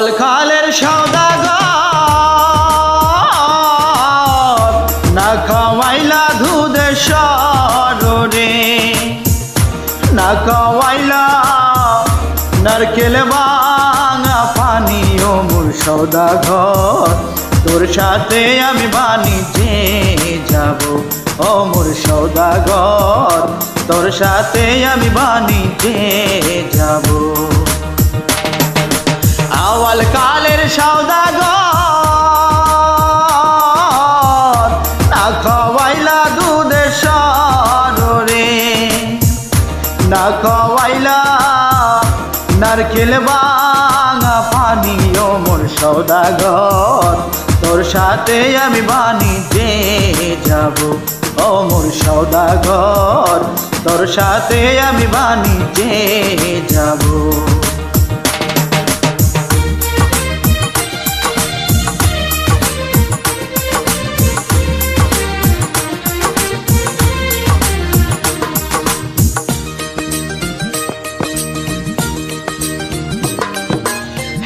আওয়াল খালের সওদাগর না খাওয়াইলা দুধের সররে, না খাওয়াইলা নারকেল ভাঙা পানি। ও মোর সওদাগর তোর সাথে আমি বাণিজ্যে যাব। ও মোর সওদাগর তোর সাথে আমি বাণিজ্যে যাব। আওয়াল কালের সওদাগর না খাওয়াইলা দুধের সররে, না খাওয়াইলা নারকেল ভাঙা পানি। ও মোর সওদাগর তোর সাথে আমি বাণিজ্যে যাব। ও মোর সওদাগর তোর সাথে আমি বাণিজ্যে যাব।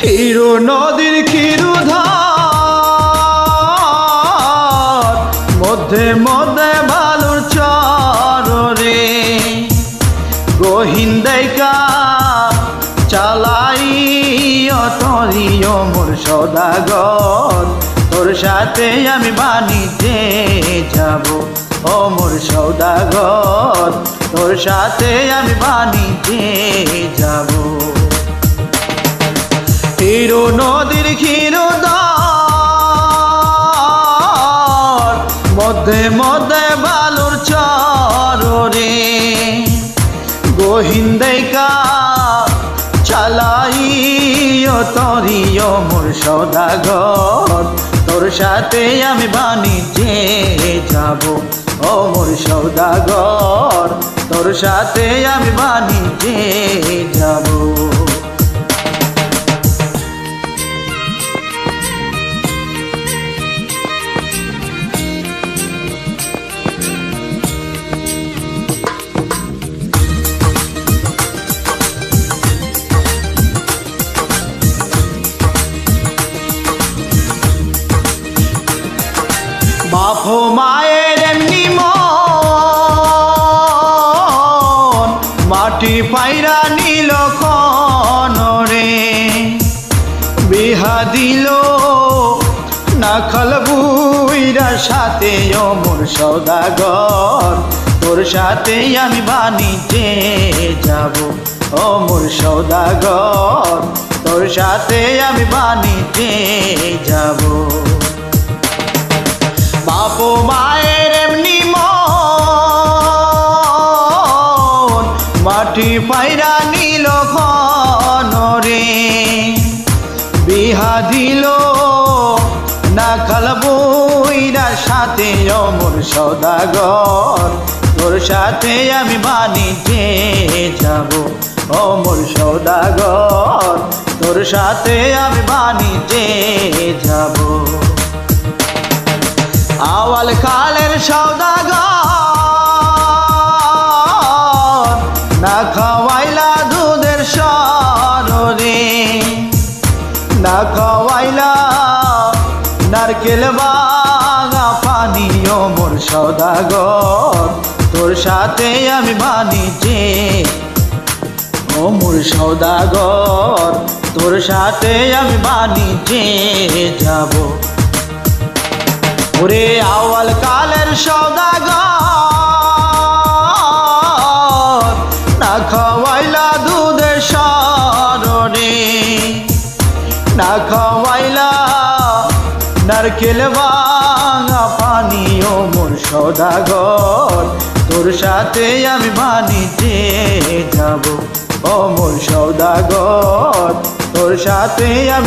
হিরো নদীর ক্ষীরধার মধ্যে মধ্যে বালুর চরে, গহীন দেখা চালাই তরি। ও মোর সওদাগর তোর সাথে আমি বাণিজ্যে যাব। ও মোর সওদাগর তোর সাথে আমি বাণিজ্যে যাব। হিরো নদীর ক্ষীরধার মধ্যে মধ্যে বালুর চরে, গহীন দেখা চালাই তরি। ও মোর সওদাগর তোর সাথে আমি বাণিজ্যে যাব। ও মোর সওদাগর তোর সাথে আমি বাণিজ্যে যাব। বাপ মায়ের এমনি মন মাটি পাইরা নিল রে, বিহা দিল না খালবুইরা সাথে। ও মোর সওদাগর তোর সাথে আমি বাণিজ্যে যাব। ও মোর সওদাগর তোর সাথে আমি বাণিজ্যে যাব। বাপ মায়ের এমনি মন মাটি পাইরা নিল রে, বিহা দিল না খালবুইরা সাথে। ও মোর সওদাগর তোর সাথে আমি বাণিজ্যে যাব। ও মোর সওদাগর তোর সাথে আমি বাণিজ্যে যাব। আওয়াল কালের সওদাগর না খাওয়াইলা দুধের সররে, না খাওয়াইলা নারকেল ভাঙা পানি। ও মোর সওদাগর তোর সাথে আমি বাণিজ্যে। ও মোর সওদাগর তোর সাথে আমি বাণিজ্যে যাব। ওরে আওয়াল কালের সওদাগর না খাওয়াইলা দুধের সররে, না খাওয়াইলা নারকেল ভাঙা পানি। ও মোর সওদাগর তোর সাথে আমি বাণিজ্যে যাব। ও মোর সওদাগর তোর সাথে আমি